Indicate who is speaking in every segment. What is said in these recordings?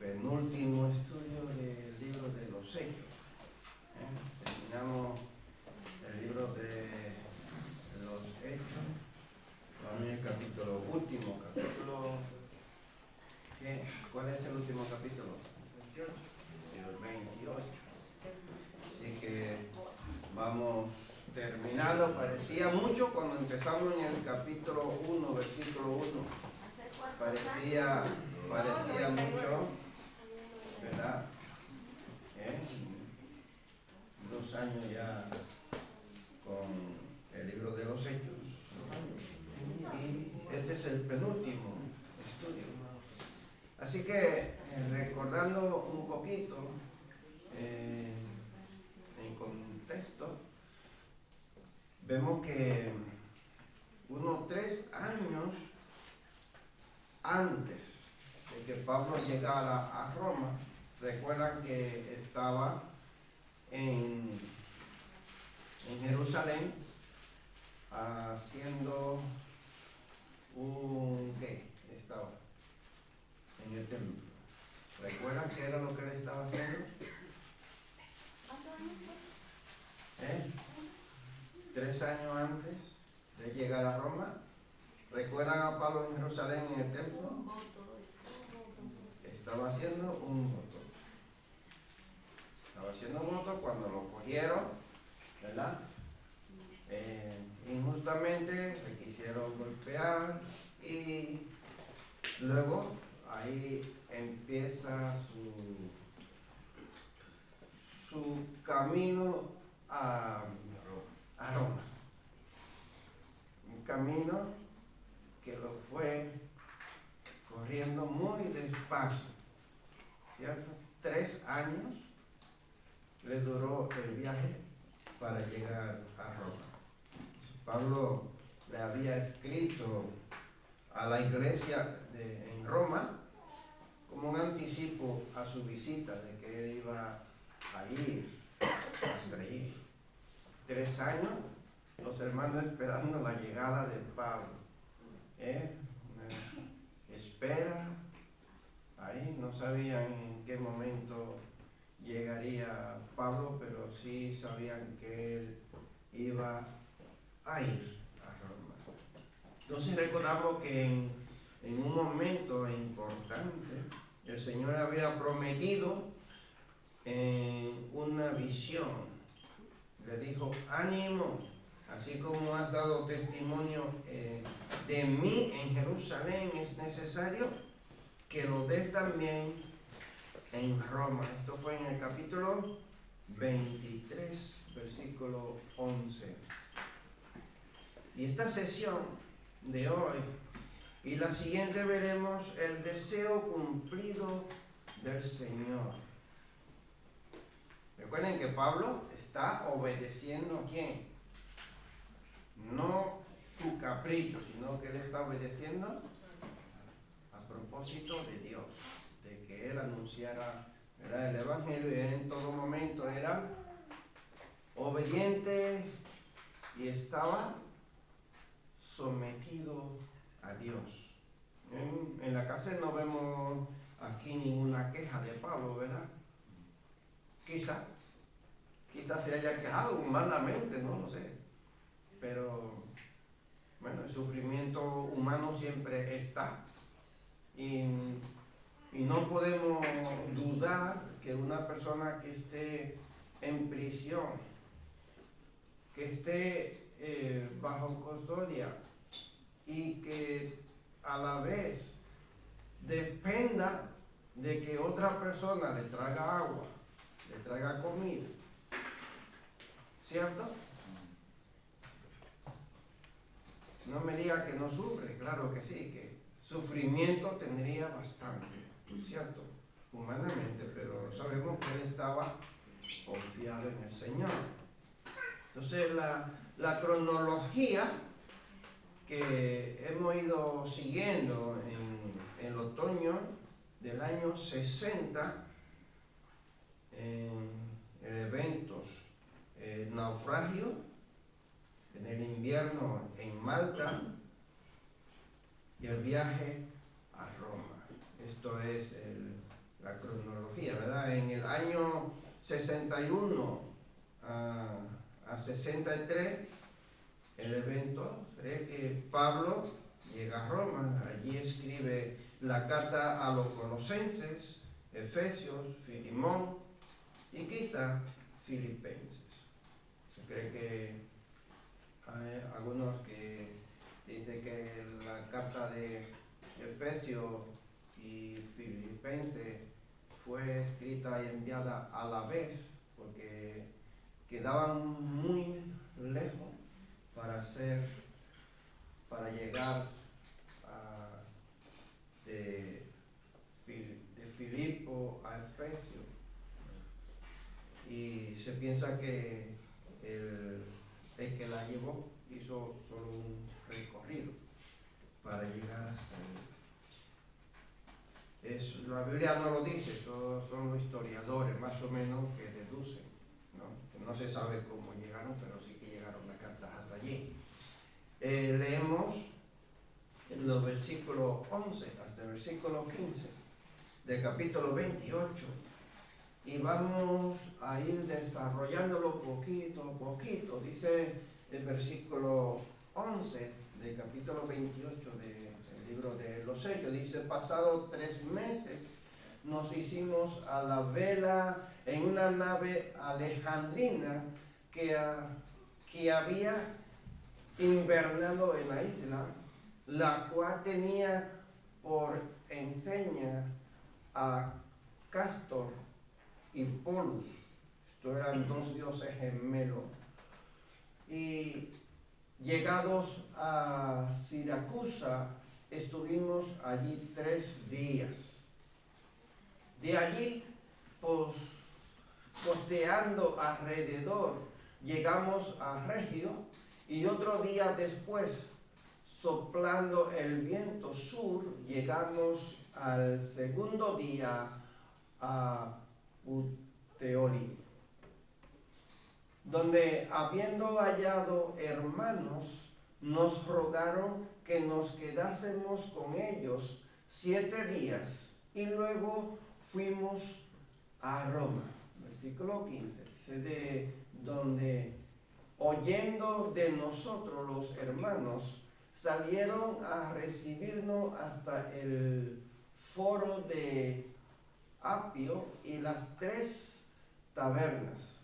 Speaker 1: penúltimo estudio del libro de los Hechos. Terminamos el libro de los Hechos, vamos en el capítulo último, capítulo... ¿Cuál es el último capítulo? 28. El 28. Así que vamos terminando. Parecía mucho cuando empezamos en el capítulo 1, versículo 1. Parecía mucho, ¿verdad? 2 años ya con el libro de los Hechos. Y este es el penúltimo estudio. Así que recordando un poquito en contexto, vemos que unos 3 años antes de que Pablo llegara a Roma, recuerdan que estaba en Jerusalén haciendo estaba en el templo. ¿Recuerdan qué era lo que él estaba haciendo? 3 años antes de llegar a Roma. ¿Recuerdan a Pablo en Jerusalén en el templo? Estaba haciendo un voto. Estaba haciendo un voto cuando lo cogieron, ¿verdad? Injustamente le quisieron golpear y luego ahí empieza su camino a Roma. Un camino que lo fue corriendo muy despacio, ¿cierto? 3 años le duró el viaje para llegar a Roma. Pablo le había escrito a la iglesia en Roma como un anticipo a su visita, de que él iba a ir hasta allí. 3 años los hermanos esperando la llegada de Pablo. Una espera, ahí no sabían en qué momento llegaría Pablo, pero sí sabían que él iba a ir a Roma. Entonces recordamos que en un momento importante el Señor había prometido en una visión, le dijo: ánimo, así como has dado testimonio de mí en Jerusalén, es necesario que lo des también en Roma. Esto fue en el capítulo 23, versículo 11. Y esta sesión de hoy y la siguiente veremos el deseo cumplido del Señor. Recuerden que Pablo está obedeciendo ¿a quién? No su capricho, sino que él está obedeciendo a propósito de Dios, de que él anunciara, ¿verdad?, el Evangelio, y él en todo momento era obediente y estaba sometido a Dios. En la cárcel no vemos aquí ninguna queja de Pablo, ¿verdad? Quizás se haya quejado humanamente, no lo sé. Pero, bueno, el sufrimiento humano siempre está. Y no podemos dudar que una persona que esté en prisión, que esté bajo custodia y que a la vez dependa de que otra persona le traiga agua, le traiga comida, ¿cierto? No me diga que no sufre, claro que sí, que sufrimiento tendría bastante, ¿cierto? Humanamente, pero sabemos que él estaba confiado en el Señor. Entonces la cronología que hemos ido siguiendo en el otoño del año 60, en eventos, naufragio, en el invierno en Malta y el viaje a Roma. Esto es la cronología, ¿verdad? En el año 61 a 63, el evento es que Pablo llega a Roma, allí escribe la carta a los Colosenses, Efesios, Filemón y quizá Filipenses. Se cree que hay algunos que dicen que la carta de Efesios y Filipenses fue escrita y enviada a la vez porque quedaban muy lejos para llegar de Filipo a Efesio, y se piensa que el que la llevó hizo solo un recorrido para llegar hasta ahí. La Biblia no lo dice, son los historiadores más o menos que deducen, ¿no? Que no se sabe cómo llegaron, pero sí que llegaron las cartas hasta allí. Leemos en los versículos 11 hasta el versículo 15 del capítulo 28 y vamos a ir desarrollándolo poquito a poquito. Dice el versículo 11 del capítulo 28 del libro de los Hechos, dice: pasados 3 meses nos hicimos a la vela en una nave alejandrina que había invernado en la isla, la cual tenía por enseña a Cástor y Polus. Estos eran 2 dioses gemelos. Y llegados a Siracusa, estuvimos allí 3 días. De allí, costeando alrededor, llegamos a Regio, y otro día después, soplando el viento sur, llegamos al segundo día a Puteoli, donde, habiendo hallado hermanos, nos rogaron que nos quedásemos con ellos 7 días y luego fuimos a Roma. Versículo 15, dice: de donde, oyendo de nosotros los hermanos, salieron a recibirnos hasta el foro de Apio y las 3 tabernas.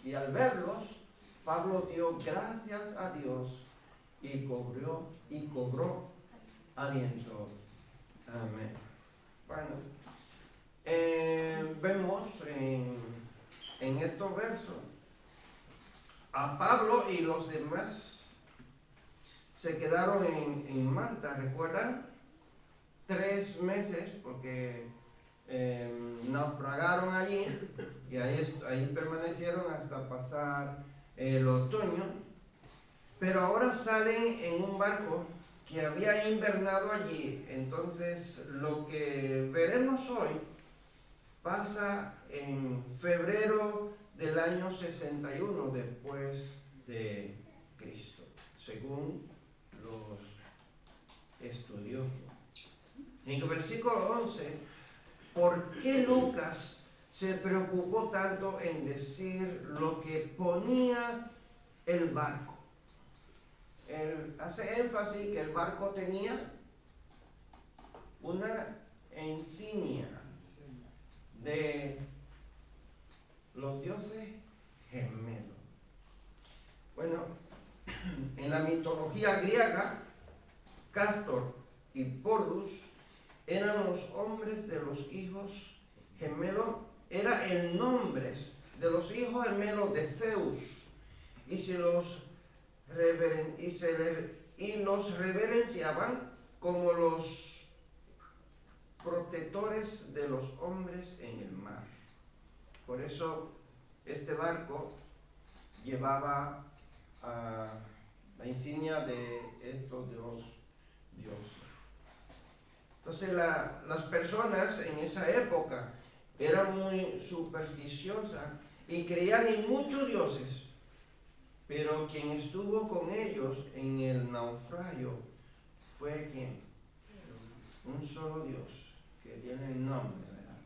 Speaker 1: Y al verlos, Pablo dio gracias a Dios y cobró aliento. Amén. Bueno, vemos en estos versos a Pablo y los demás se quedaron en Malta, ¿recuerdan? 3 meses, porque naufragaron allí y ahí permanecieron hasta pasar el otoño, pero ahora salen en un barco que había invernado allí. Entonces, lo que veremos hoy pasa en febrero del año 61 después de Cristo, según los estudiosos. En el versículo 11, ¿por qué Lucas se preocupó tanto en decir lo que ponía el barco? Él hace énfasis que el barco tenía una insignia de los dioses gemelos. Bueno, en la mitología griega, Cástor y Polus eran los hombres de los hijos gemelos, era el nombre de los hijos gemelos de Zeus, y los reverenciaban como los protectores de los hombres en el mar. Por eso este barco llevaba la insignia de estos dioses. Entonces las personas en esa época eran muy supersticiosas y creían en muchos dioses, pero quien estuvo con ellos en el naufragio fue ¿quién? Un solo Dios, que tiene el nombre, ¿verdad?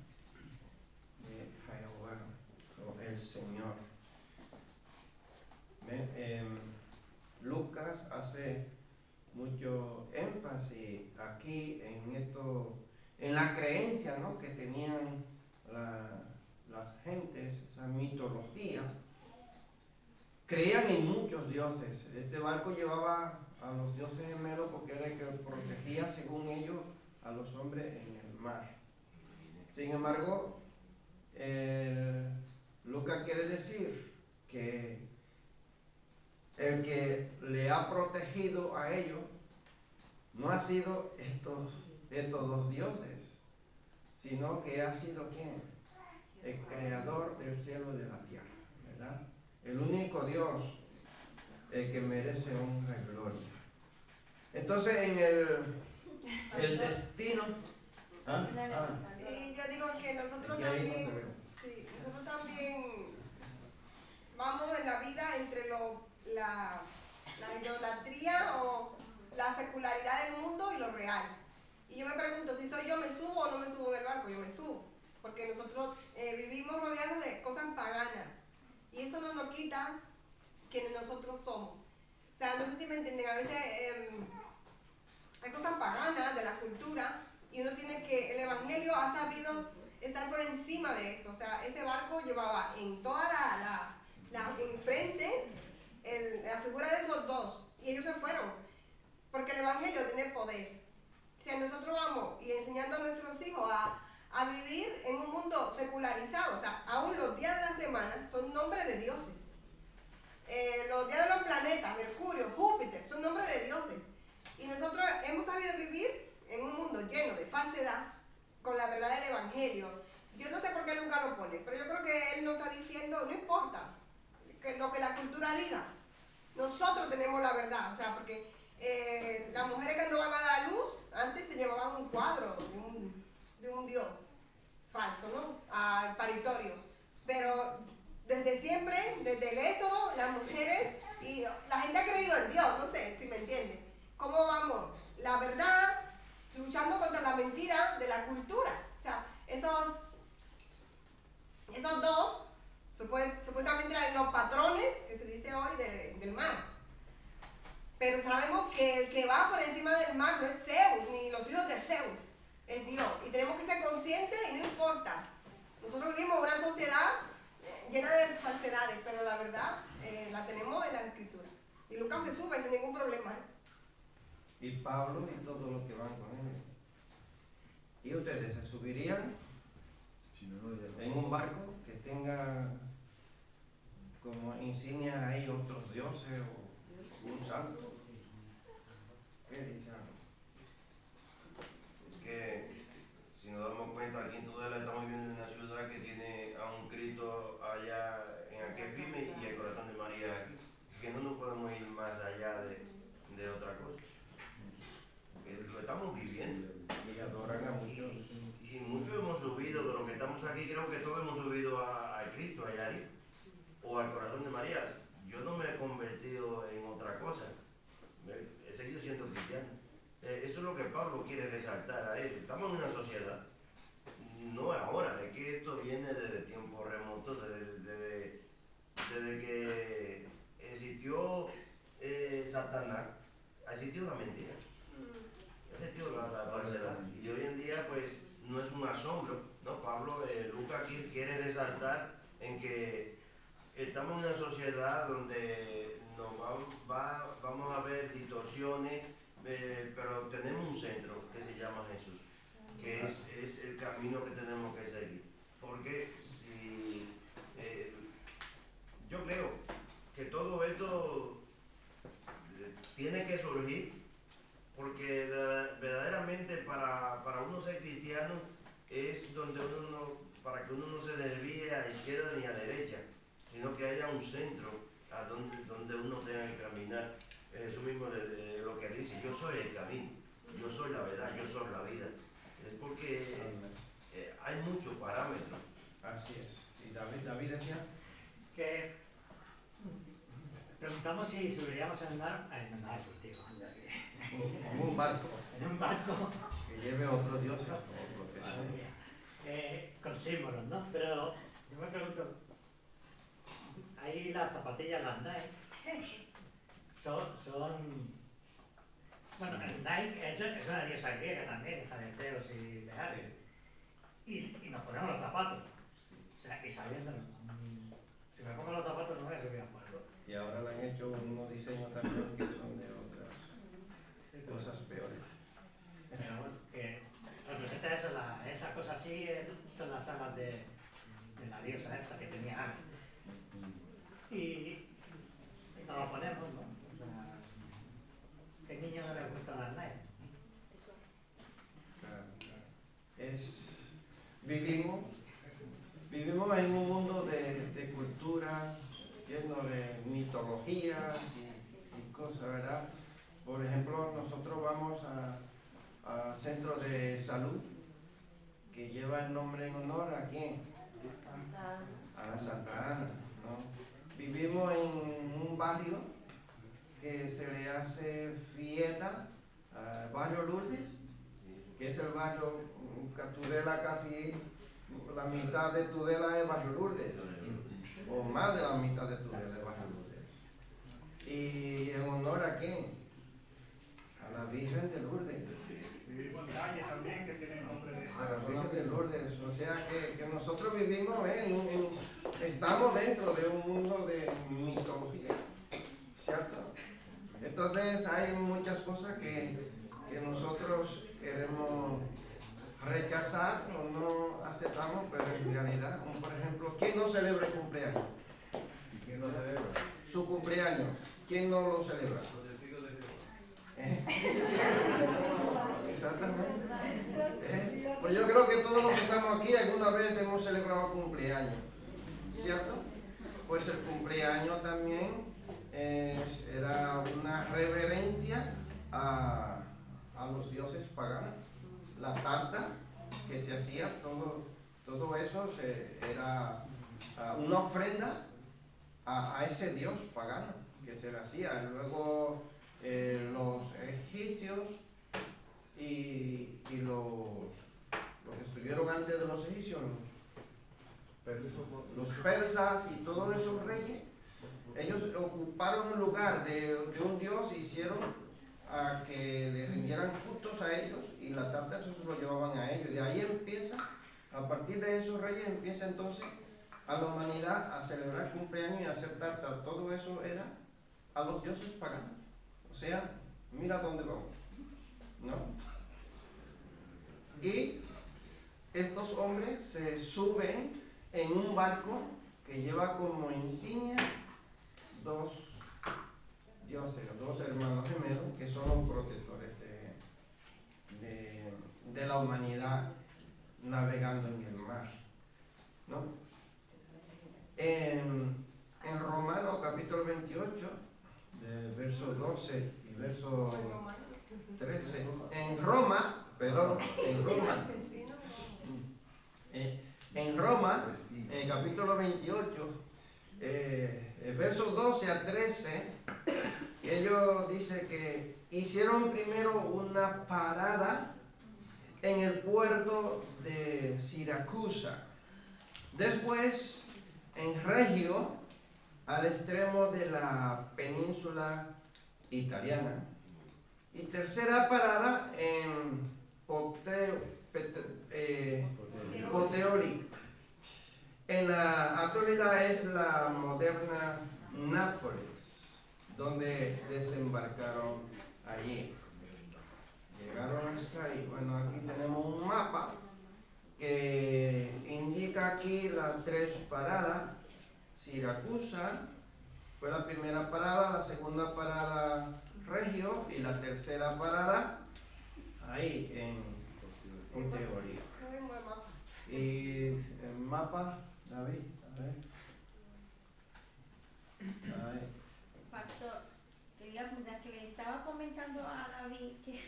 Speaker 1: en la creencia, ¿no?, que tenían las gentes, esa mitología, creían en muchos dioses. Este barco llevaba a los dioses gemelos porque era el que protegía, según ellos, a los hombres en el mar. Sin embargo, Lucas quiere decir que el que le ha protegido a ellos no ha sido estos dos dioses, sino que ha sido ¿quién? El creador del cielo y de la tierra, ¿verdad? El único Dios que merece honra y gloria. Entonces, en el destino... ¿Ah?
Speaker 2: Sí, yo digo que nosotros también vamos en la vida entre la idolatría o la secularidad del mundo y lo real. Y yo me pregunto, si soy yo, ¿me subo o no me subo en el barco? Yo me subo, porque nosotros vivimos rodeados de cosas paganas. Y eso no nos quita quienes nosotros somos. O sea, no sé si me entienden, a veces hay cosas paganas de la cultura y uno tiene que, el Evangelio ha sabido estar por encima de eso. O sea, ese barco llevaba en toda enfrente la figura de esos dos y ellos se fueron, porque el Evangelio tiene poder. Si nosotros vamos y enseñando a nuestros hijos a vivir en un mundo secularizado, o sea, aún los días de la semana son nombres de dioses. Los días de los planetas, Mercurio, Júpiter, son nombres de dioses. Y nosotros hemos sabido vivir en un mundo lleno de falsedad con la verdad del Evangelio. Yo no sé por qué nunca lo pone, pero yo creo que él nos está diciendo, no importa lo que la cultura diga, nosotros tenemos la verdad. O sea, porque las mujeres que no van a dar luz, antes se llevaban un cuadro de un dios falso, ¿no?, al paritorio. Pero desde siempre, desde el Éxodo, las mujeres, y la gente ha creído en Dios, no sé si me entienden. ¿Cómo vamos? La verdad luchando contra la mentira de la cultura. O sea, esos dos supuestamente eran los patrones que se dice hoy del mar. Pero sabemos que el que va por encima del mar no es Zeus, ni los hijos de Zeus, es Dios. Y tenemos que ser conscientes y no importa. Nosotros vivimos en una sociedad llena de falsedades, pero la verdad la tenemos en la Escritura. Y Lucas se sube sin ningún problema.
Speaker 1: Y Pablo y todos los que van con él. ¿Y ustedes se subirían en un barco que tenga como insignias ahí otros dioses o un santo? ¿Qué dicen?
Speaker 3: Es que si nos damos cuenta, aquí en Tudela estamos viviendo en una ciudad que tiene a un Cristo allá en Aquefime y el corazón de María aquí. Que no nos podemos ir más allá de otra cosa. Porque lo estamos viviendo.
Speaker 1: Y adoran a muchos.
Speaker 3: Y muchos hemos subido, de los que estamos aquí, creo que todos hemos subido a Cristo, a Yari, o al corazón de María. Yo no me he convertido en otra cosa. He seguido siendo cristiano. Eso es lo que Pablo quiere resaltar a él. Estamos en una sociedad, no ahora, es que esto viene desde tiempos remotos, desde que existió Satanás, existió la mentira, existió la falsedad. Y hoy en día, pues, no es un asombro, ¿no? Pablo, Lucas aquí quiere resaltar en que estamos en una sociedad donde vamos a ver distorsiones, pero tenemos un centro que se llama Jesús, que es el camino que tenemos que seguir. Porque yo creo que todo esto tiene que surgir, porque verdaderamente para uno ser cristiano es donde para que uno no se desvíe a izquierda ni a derecha, sino que haya un centro a donde uno tenga que caminar. Eso mismo lo que dice, yo soy el camino, yo soy la verdad, yo soy la vida. Es porque hay muchos parámetros.
Speaker 1: Así es. Y David decía
Speaker 4: que preguntamos si subiríamos en un barco,
Speaker 1: en un barco
Speaker 4: en un barco
Speaker 1: que lleve a otros dioses o lo que sea.
Speaker 4: con símbolos, ¿no? Pero yo me pregunto, ahí las zapatillas las Nike son Bueno, Nike es una diosa griega también, hija de Zeus y de Ares. Y nos ponemos los zapatos. O sea, y sabiéndolo. Si me pongo los zapatos no voy a subir a puerto.
Speaker 1: Y ahora le han hecho unos diseños también que son de otras cosas peores.
Speaker 4: Pero bueno, que representa eso, esas cosas así son las alas de la diosa esta que tenía Ares. Y nos lo ponemos, ¿no? O sea, ¿qué niño no le gustan las Nike?
Speaker 1: Vivimos en un mundo de cultura lleno de mitología y cosas, ¿verdad? Por ejemplo, nosotros vamos a centro de salud que lleva el nombre en honor a ¿quién? A la Santa Ana, ¿no? Vivimos en un barrio que se le hace fiesta, barrio Lourdes, que es el barrio que Tudela casi la mitad de Tudela es barrio Lourdes, o más de la mitad de Tudela es barrio Lourdes. ¿Y en honor a quién? A la Virgen de Lourdes.
Speaker 5: Vivimos en calle también que tiene nombre de...
Speaker 1: A la Virgen de Lourdes, o sea que nosotros vivimos, estamos dentro de un mundo de mitología, ¿cierto? Entonces hay muchas cosas que nosotros queremos rechazar o no aceptamos, pero en realidad, como por ejemplo, ¿quién no celebra el cumpleaños?
Speaker 6: ¿Quién lo celebra?
Speaker 1: Su cumpleaños, ¿quién no lo celebra?
Speaker 6: Los testigos de Jehová.
Speaker 1: Exactamente. Pues yo creo que todos los que estamos aquí alguna vez hemos celebrado cumpleaños, ¿cierto? Pues el cumpleaños también era una reverencia a los dioses paganos. La tarta que se hacía, todo eso era una ofrenda a ese dios pagano que se le hacía. Luego los egipcios y los que estuvieron antes de los egipcios, los persas y todos esos reyes, ellos ocuparon el lugar de un dios y hicieron a que le rindieran cultos a ellos, y la tarta eso se lo llevaban a ellos. De ahí empieza, a partir de esos reyes empieza entonces a la humanidad a celebrar cumpleaños y a hacer tartas. Todo eso era a los dioses paganos. O sea, mira dónde vamos, ¿no? Y estos hombres se suben en un barco que lleva como insignia dos dioses, dos hermanos gemelos que son los protectores de la humanidad navegando en el mar, ¿no? En Romanos capítulo 28, de verso 12 y verso 13, en Roma, en capítulo 28, versos 12 a 13, ellos dicen que hicieron primero una parada en el puerto de Siracusa, después en Regio, al extremo de la península italiana, y tercera parada en Puteoli. En la actualidad es la moderna Nápoles, donde desembarcaron allí. Llegaron hasta ahí. Bueno, aquí tenemos un mapa que indica aquí las tres paradas. Siracusa fue la primera parada, la segunda parada Regio y la tercera parada ahí en Puteoli. Y el mapa, David, a ver. Ahí.
Speaker 7: Pastor, quería preguntar que le estaba comentando a David que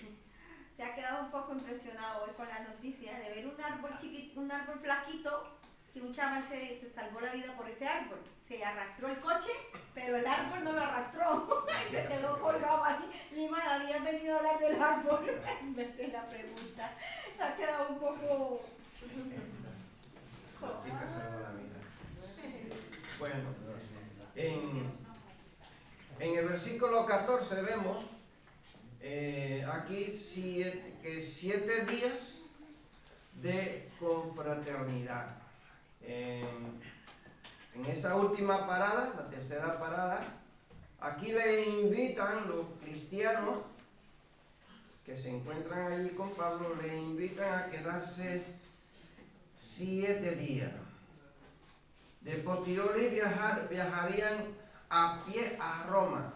Speaker 7: se ha quedado un poco impresionado hoy con la noticia de ver un árbol chiquito, un árbol flaquito, que un chaval se salvó la vida por ese árbol. Se arrastró el coche, pero el árbol no lo arrastró. Se quedó colgado ahí. Mi madre había venido a hablar del árbol en vez de la pregunta. Se ha quedado un poco...
Speaker 1: La chica salvó la vida. Bueno, en el versículo 14 vemos aquí 7 días de confraternidad. En esa última parada, la tercera parada, aquí le invitan los cristianos que se encuentran allí con Pablo, le invitan a quedarse 7 días. De Puteoli viajarían a pie a Roma.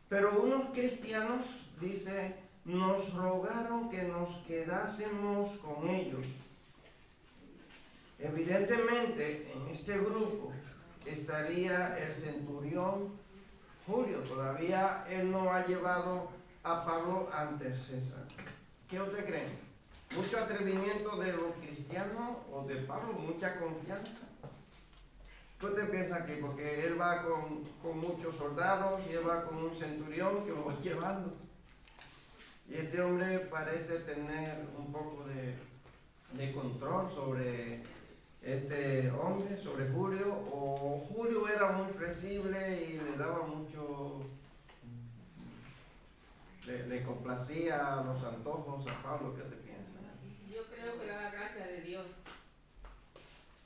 Speaker 1: Pero unos cristianos, dice, nos rogaron que nos quedásemos con ellos. Evidentemente, en este grupo estaría el centurión Julio. Todavía él no ha llevado a Pablo ante César. ¿Qué ustedes creen? ¿Mucho atrevimiento de los cristianos o de Pablo? ¿Mucha confianza? ¿Qué usted piensa aquí? Porque él va con muchos soldados y él va con un centurión que lo va llevando. Y este hombre parece tener un poco de control sobre este hombre, sobre Julio, o Julio era muy flexible y le daba mucho, le complacía los antojos a Pablo. ¿Qué te piensas?
Speaker 8: Yo creo que era la gracia de Dios.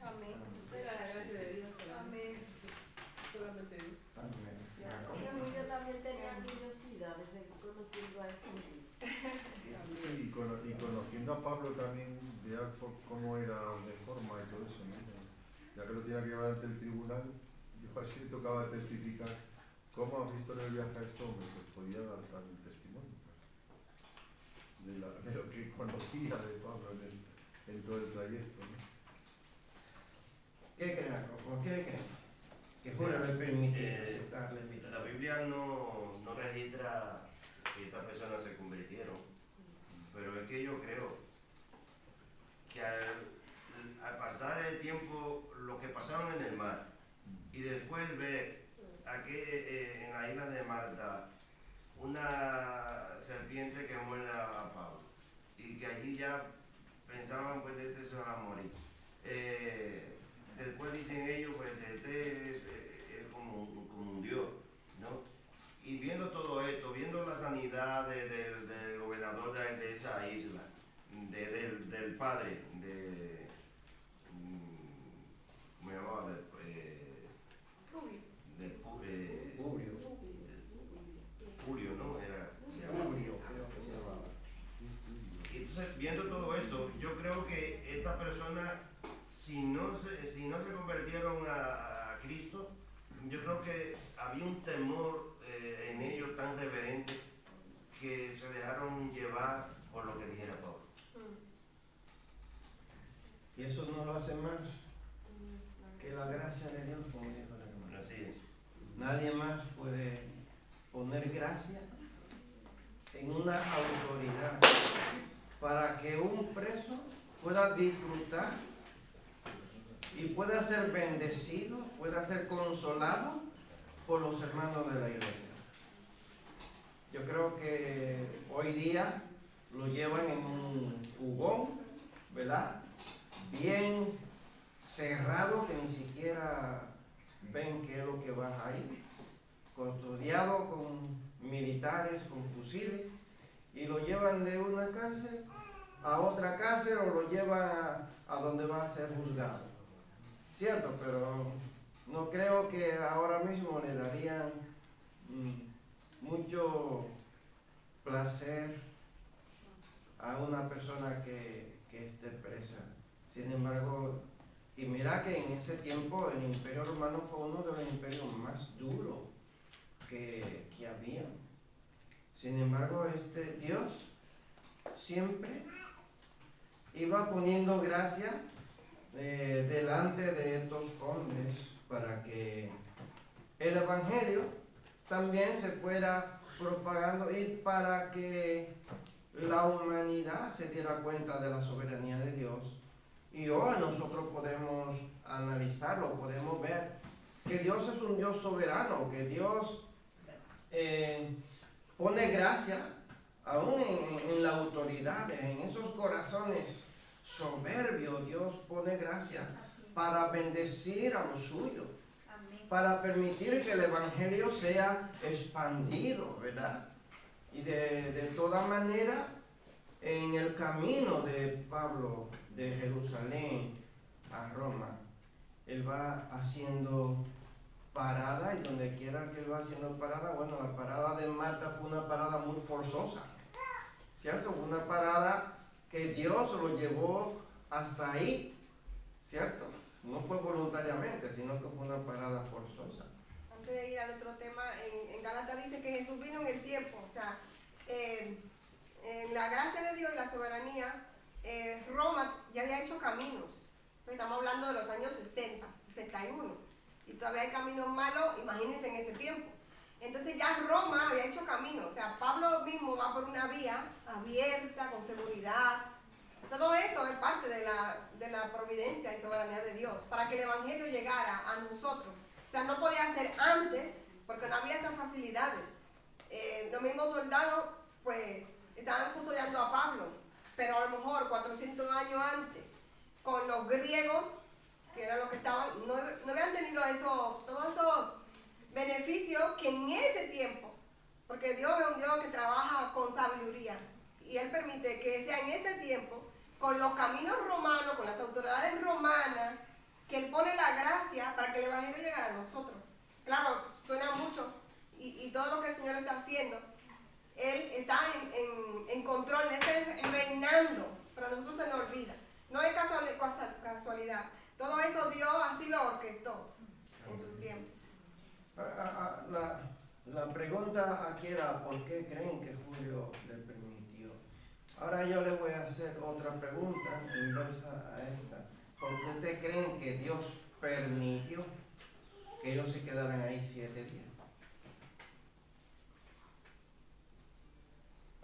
Speaker 2: Amén.
Speaker 8: Era la gracia de Dios.
Speaker 2: Amén.
Speaker 8: Solamente Dios.
Speaker 1: Amén.
Speaker 9: Sí, a mí yo también tenía curiosidad de seguir conociendo a ese hombre.
Speaker 6: Y conociendo a Pablo también, vea cómo era de forma y todo eso, ¿no? Ya que lo tenía que llevar ante el tribunal, yo así le tocaba testificar. ¿Cómo ha visto en el viaje a este hombre? Pues podía dar también testimonio, pues, de lo que conocía de Pablo en todo el trayecto, ¿no?
Speaker 1: ¿Qué creen, Jacobo? ¿Qué creen? Que Julio le permite aceptar la invitación.
Speaker 3: La Biblia no registra si estas personas se convirtieron, pero es que yo creo que al pasar el tiempo, lo que pasaron en el mar, y después ver aquí en la isla de Malta una serpiente que muerde a Pablo, y que allí ya pensaban, pues este se va a morir. Después dicen ellos, pues este es como un Dios, ¿no? Y viendo todo esto, viendo la sanidad del gobernador de esa isla, del padre, ¿cómo llamaba? Julio, ¿no? Era
Speaker 1: Julio, creo que se llamaba.
Speaker 3: Y entonces, viendo todo esto, yo creo que esta persona, si no se convirtieron a Cristo, yo creo que había un temor en ellos tan reverente que se dejaron llevar por lo que dijera Pablo.
Speaker 1: Y eso no lo hace más que la gracia de Dios, como dijo el hermano.
Speaker 3: Así es.
Speaker 1: Nadie más puede poner gracia en una autoridad para que un preso pueda disfrutar y pueda ser bendecido, pueda ser consolado por los hermanos de la iglesia. Yo creo que hoy día lo llevan en un fugón, ¿verdad? Bien cerrado, que ni siquiera ven qué es lo que va ahí, custodiado con militares, con fusiles, y lo llevan de una cárcel a otra cárcel o lo llevan a donde va a ser juzgado. Cierto, pero no creo que ahora mismo le darían mucho placer a una persona que esté presa. Sin embargo, y mira que en ese tiempo el Imperio Romano fue uno de los imperios más duros que había. Sin embargo, Dios siempre iba poniendo gracia delante de estos hombres para que el Evangelio también se fuera propagando y para que la humanidad se diera cuenta de la soberanía de Dios. Y hoy nosotros podemos analizarlo, podemos ver que Dios es un Dios soberano, que Dios pone gracia aún en la autoridad, en esos corazones soberbios. Dios pone gracia para bendecir a los suyos, para permitir que el Evangelio sea expandido, ¿verdad? Y de toda manera, en el camino de Pablo de Jerusalén a Roma, él va haciendo parada, y donde quiera que él va haciendo parada, bueno, la parada de Malta fue una parada muy forzosa, ¿cierto? Una parada que Dios lo llevó hasta ahí, ¿cierto? No fue voluntariamente, sino que fue una parada forzosa.
Speaker 2: Antes de ir al otro tema, en Gálatas dice que Jesús vino en el tiempo, o sea, en la gracia de Dios y la soberanía, Roma ya había hecho caminos. Estamos hablando de los años 60, 61, y todavía hay caminos malos, imagínense en ese tiempo. Entonces ya Roma había hecho caminos, o sea, Pablo mismo va por una vía abierta, con seguridad. Todo eso es parte de la providencia y soberanía de Dios, para que el Evangelio llegara a nosotros. O sea, no podía ser antes, porque no había esas facilidades. Los mismos soldados, pues, estaban custodiando a Pablo, pero a lo mejor 400 años antes, con los griegos, que eran los que estaban, no habían tenido todos esos beneficios que en ese tiempo, porque Dios es un Dios que trabaja con sabiduría, y Él permite que sea en ese tiempo, con los caminos romanos, con las autoridades romanas, que Él pone la gracia para que el Evangelio llegara a nosotros. Claro, suena mucho, y todo lo que el Señor está haciendo, Él está en control, Él está reinando, pero a nosotros se nos olvida. No es casualidad. Todo eso Dios así lo orquestó en sus tiempos.
Speaker 1: La pregunta aquí era, ¿por qué creen que Julio le permitió? Ahora yo le voy a hacer otra pregunta inversa a esta. ¿Por qué ustedes creen que Dios permitió que ellos se quedaran ahí 7 días?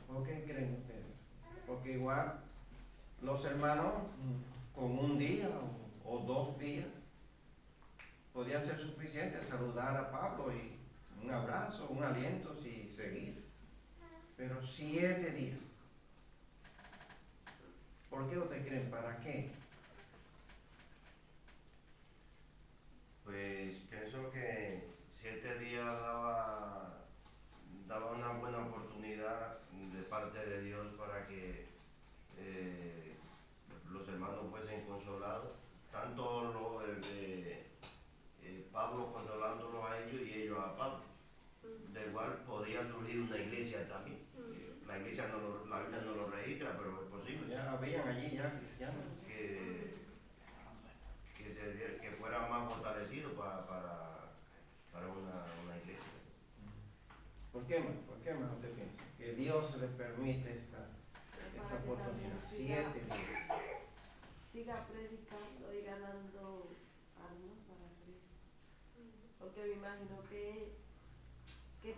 Speaker 1: ¿Por qué creen ustedes? Porque igual los hermanos con un día o 2 días podía ser suficiente saludar a Pablo y un abrazo, un aliento y seguir. Pero 7 días. ¿Por qué ustedes creen? ¿Para qué?
Speaker 3: Pues pienso que 7 días daba una buena oportunidad de parte de Dios para que los hermanos fuesen consolados, tanto Pablo consolándolos a ellos y ellos a Pablo. De igual podía surgir una iglesia también. La iglesia la Biblia no lo registra, pero es posible.
Speaker 1: Ya habían allí ya cristianos.
Speaker 3: Que fuera más fortalecido para una iglesia.
Speaker 1: ¿Por qué más usted piensa? Que Dios le permite esta
Speaker 9: Para que también
Speaker 1: oportunidad. 7 días.
Speaker 9: siga predicando y ganando almas para Cristo. Porque me imagino que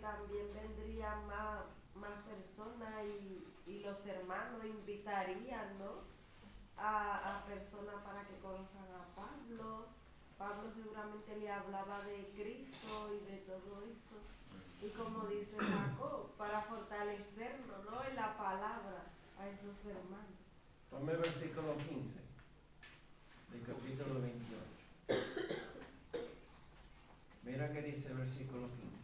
Speaker 9: también vendrían más personas y los hermanos invitarían, ¿no?, a personas para que conozcan a Pablo. Pablo seguramente le hablaba de Cristo y de todo eso. Y como dice Jacob, para fortalecernos, ¿no?, en la palabra a esos hermanos.
Speaker 1: Tome el versículo 15 del capítulo 28. Mira que dice el versículo 15.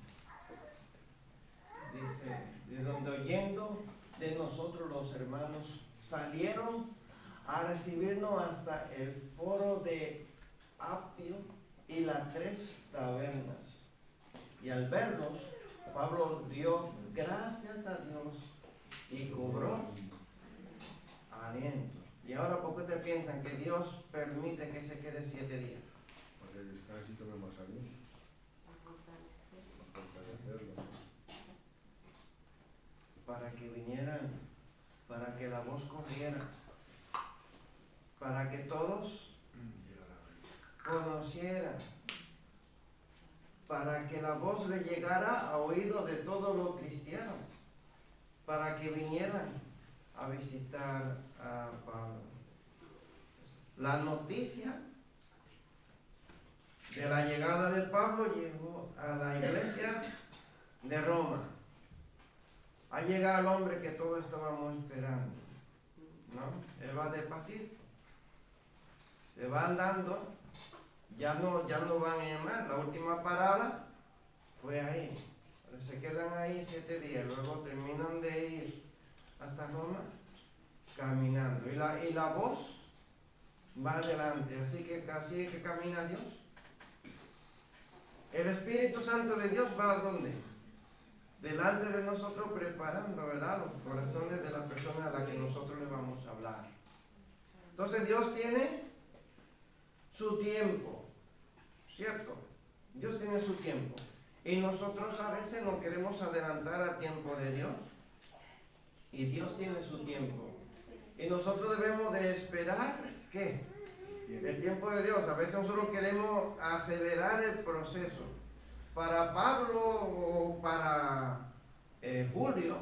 Speaker 1: Dice, de donde oyendo de nosotros los hermanos salieron a recibirnos hasta el foro de Apio y las 3 tabernas. Y al vernos, Pablo dio gracias a Dios y cobró aliento. Y ahora, ¿por qué ustedes piensan que Dios permite que se quede 7 días?
Speaker 6: Porque el descanso tome más aliento, para fortalecerlo.
Speaker 1: Para que vinieran, para que la voz corriera, para que todos conocieran, para que la voz le llegara a oído de todos los cristianos, para que vinieran a visitar a Pablo. La noticia de la llegada de Pablo llegó a la iglesia de Roma. Ha llegado el hombre que todos estábamos esperando, ¿no? Él va despacito, se va andando, ya no van a llamar. La última parada fue ahí, se quedan ahí 7 días, luego terminan de ir hasta Roma caminando. Y la voz va adelante, así es que camina Dios. El Espíritu Santo de Dios va a ¿dónde? Delante de nosotros preparando, ¿verdad? Los corazones de la persona a la que nosotros le vamos a hablar. Entonces Dios tiene su tiempo, ¿cierto? Dios tiene su tiempo. Y nosotros a veces no queremos adelantar al tiempo de Dios. Y Dios tiene su tiempo. Y nosotros debemos de esperar, ¿qué? El tiempo de Dios. A veces nosotros queremos acelerar el proceso. Para Pablo o para Julio,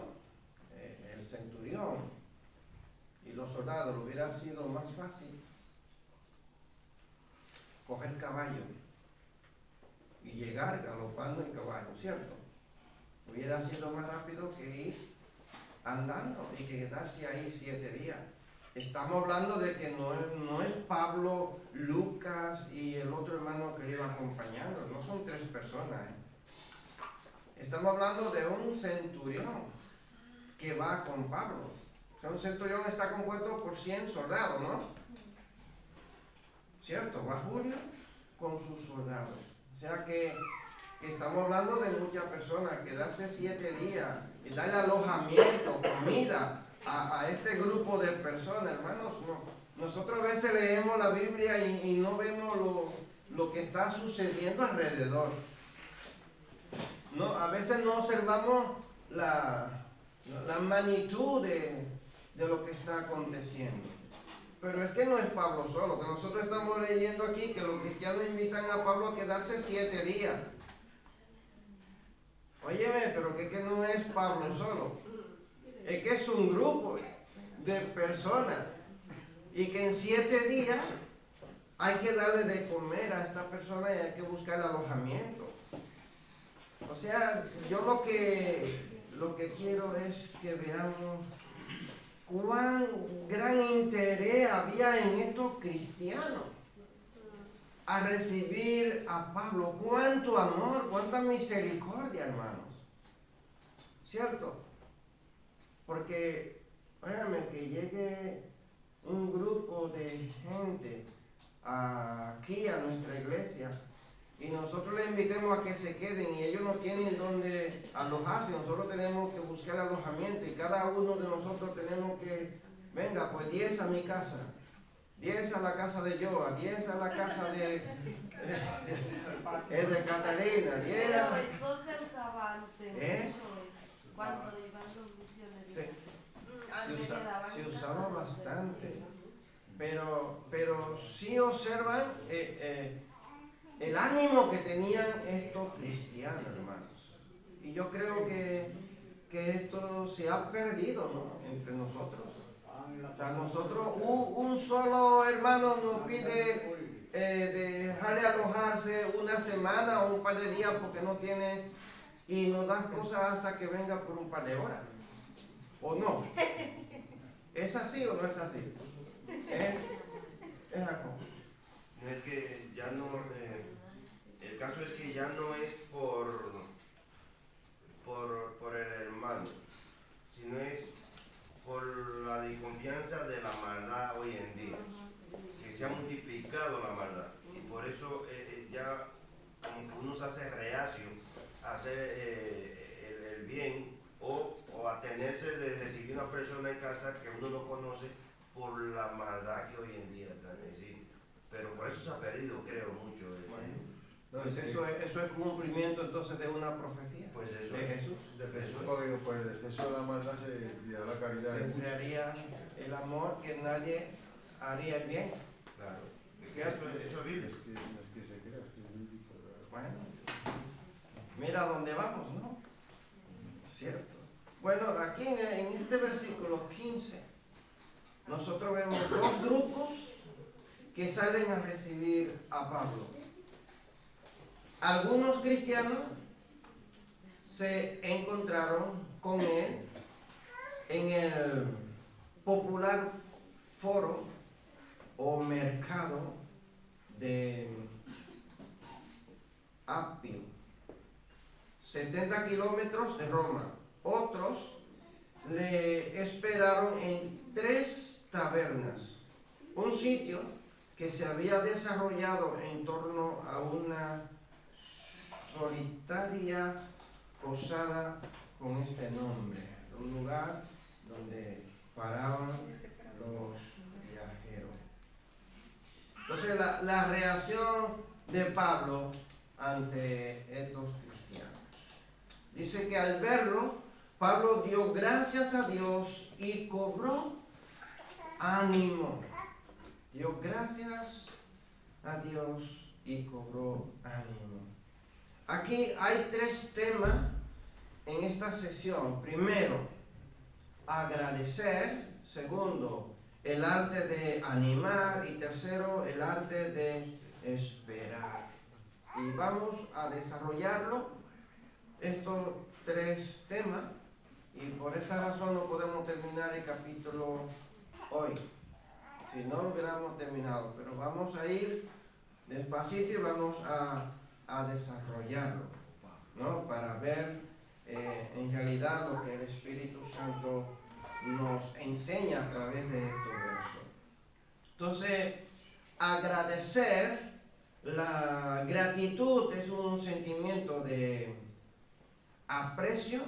Speaker 1: el centurión y los soldados, hubiera sido más fácil coger caballo y llegar galopando en caballo, ¿cierto? Hubiera sido más rápido que ir andando y que quedarse ahí 7 días. Estamos hablando de que no es Pablo, Lucas y el otro hermano que le iban acompañando, no son 3 personas. Estamos hablando de un centurión que va con Pablo. O sea, un centurión está compuesto por 100 soldados, ¿no? ¿Cierto? Va Julio con sus soldados. O sea que estamos hablando de muchas personas, quedarse 7 días y darle alojamiento, comida a este grupo de personas, hermanos. No. Nosotros a veces leemos la Biblia y no vemos lo que está sucediendo alrededor. No, a veces no observamos la magnitud de lo que está aconteciendo. Pero es que no es Pablo solo, que nosotros estamos leyendo aquí que los cristianos invitan a Pablo a quedarse 7 días. Óyeme, pero que no es Pablo solo. Es que es un grupo de personas. Y que en 7 días hay que darle de comer a esta persona y hay que buscar alojamiento. O sea, yo lo que quiero es que veamos cuán gran interés había en estos cristianos a recibir a Pablo. Cuánto amor, cuánta misericordia, hermanos. ¿Cierto? Porque, óyame, que llegue un grupo de gente aquí a nuestra iglesia y nosotros les invitemos a que se queden y ellos no tienen dónde alojarse, nosotros tenemos que buscar alojamiento y cada uno de nosotros tenemos que, venga, pues 10 a mi casa, 10 a la casa de Joa, 10 a la casa de Catalina, 10
Speaker 9: Pero eso se usaba antes
Speaker 1: ¿Eh?
Speaker 9: mucho, cuando iban los misioneros.
Speaker 1: Sí.
Speaker 9: Antes quedaban
Speaker 1: Se
Speaker 9: en
Speaker 1: usaba
Speaker 9: casa.
Speaker 1: bastante, pero sí observan el ánimo que tenían estos cristianos, hermanos. Y yo creo que esto se ha perdido, ¿no? Entre nosotros. O sea, nosotros, un solo hermano nos pide dejarle alojarse una semana o un par de días porque no tiene, y nos da cosas hasta que venga por un par de horas. ¿O no? ¿Es así o no es así? Es algo.
Speaker 3: No es que ya no, el caso es que ya no es por el hermano, sino es por la desconfianza de la maldad hoy en día, que se ha multiplicado la maldad y por eso ya como que uno se hace reacio a hacer el bien o atenerse de recibir una persona en casa que uno no conoce por la maldad que hoy en día existe. Pero por eso se ha perdido, creo, mucho.
Speaker 1: Pues eso es cumplimiento entonces de una profecía.
Speaker 3: Pues eso
Speaker 1: de
Speaker 3: es.
Speaker 1: Jesús.
Speaker 6: De Jesús, porque por el exceso de la maldad se enfriará la caridad.
Speaker 1: Se enfriaría el amor, que nadie haría el bien.
Speaker 3: Claro. Eso es bíblico.
Speaker 6: No es que se crea, es que es bíblico.
Speaker 1: Bueno, mira dónde vamos, ¿no? Cierto. Bueno, aquí en este versículo 15, nosotros vemos 2 grupos que salen a recibir a Pablo. Algunos cristianos se encontraron con él en el popular foro o mercado de Apio, 70 kilómetros de Roma. Otros le esperaron en 3 tabernas, un sitio que se había desarrollado en torno a una solitaria posada con este nombre, un lugar donde paraban los viajeros. Entonces la reacción de Pablo ante estos cristianos. Dice que al verlos, Pablo dio gracias a Dios y cobró ánimo. Dio gracias a Dios y cobró ánimo. Aquí hay 3 temas en esta sesión. Primero, agradecer. Segundo, el arte de animar. Y tercero, el arte de esperar. Y vamos a desarrollarlo, estos 3 temas. Y por esta razón no podemos terminar el capítulo hoy. Si no lo hubiéramos terminado. Pero vamos a ir despacito y vamos a desarrollarlo, ¿no? Para ver en realidad lo que el Espíritu Santo nos enseña a través de estos versos. Entonces, agradecer, la gratitud es un sentimiento de aprecio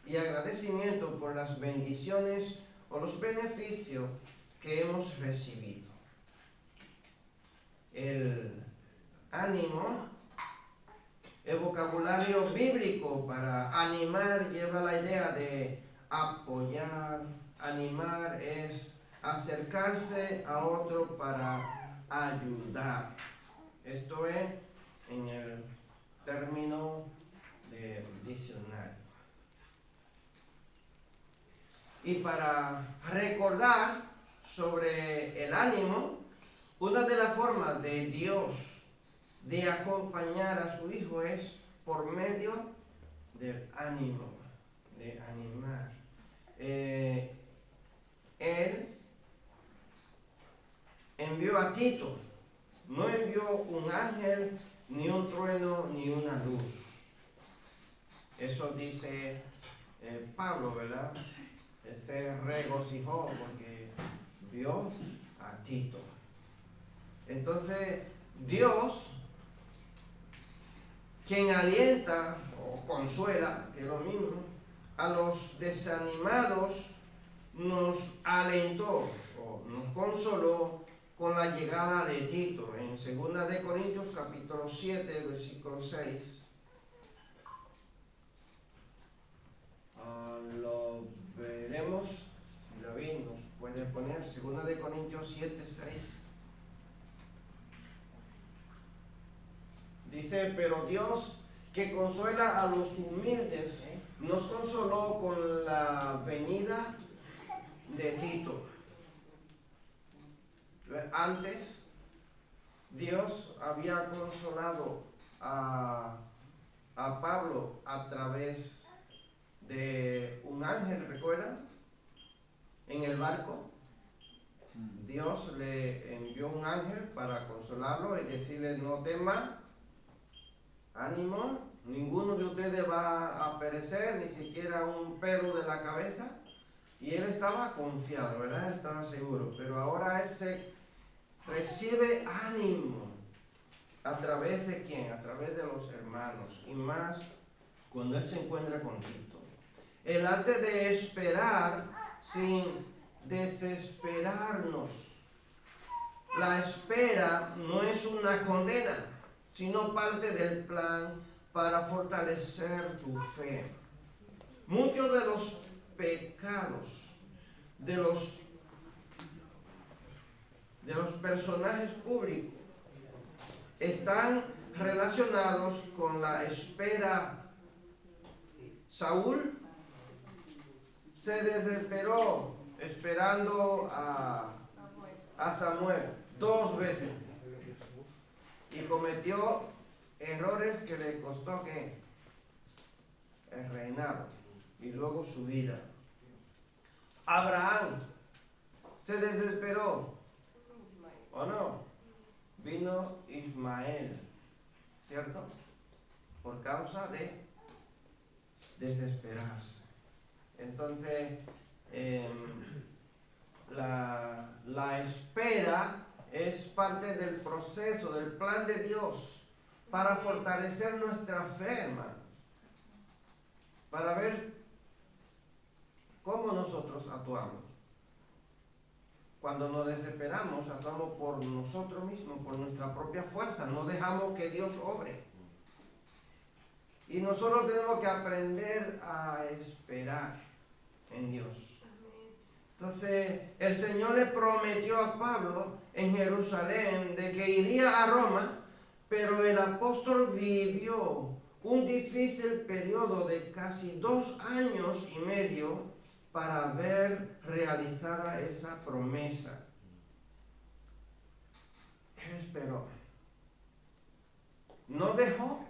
Speaker 1: y agradecimiento por las bendiciones o los beneficios que hemos recibido. El ánimo, el vocabulario bíblico para animar lleva la idea de apoyar. Animar es acercarse a otro para ayudar. Esto es en el término de diccionario. Y para recordar sobre el ánimo, una de las formas de Dios de acompañar a su Hijo es por medio del ánimo, de animar. Él envió a Tito, no envió un ángel, ni un trueno, ni una luz. Eso dice Pablo, ¿verdad? Se regocijó porque vio a Tito. Entonces, Dios, quien alienta o consuela, que es lo mismo, a los desanimados, nos alentó o nos consoló con la llegada de Tito. En 2 de Corintios capítulo 7, versículo 6. Lo veremos. Si David nos puede poner 2 de Corintios 7, 6. Dice, pero Dios, que consuela a los humildes, nos consoló con la venida de Tito. Antes, Dios había consolado a Pablo a través de un ángel, ¿recuerdan? En el barco. Dios le envió un ángel para consolarlo y decirle, no tema, ánimo, ninguno de ustedes va a perecer, ni siquiera un pelo de la cabeza. Y él estaba confiado, ¿verdad? Estaba seguro. Pero ahora él recibe ánimo. ¿A través de quién? A través de los hermanos. Y más cuando él se encuentra con Tito. El arte de esperar sin desesperarnos. La espera no es una condena, sino parte del plan para fortalecer tu fe. Muchos de los pecados de los personajes públicos están relacionados con la espera. Saúl se desesperó esperando a Samuel 2 veces y cometió errores que le costó el reinado y luego su vida. Abraham se desesperó, ¿o no? Vino Ismael, ¿cierto? Por causa de desesperarse. Entonces, la espera es parte del proceso, del plan de Dios para fortalecer nuestra fe, hermanos, para ver cómo nosotros actuamos. Cuando nos desesperamos, actuamos por nosotros mismos, por nuestra propia fuerza, no dejamos que Dios obre. Y nosotros tenemos que aprender a esperar en Dios. Entonces, el Señor le prometió a Pablo en Jerusalén de que iría a Roma, pero el apóstol vivió un difícil periodo de casi 2 años y medio para ver realizada esa promesa. Él esperó. No dejó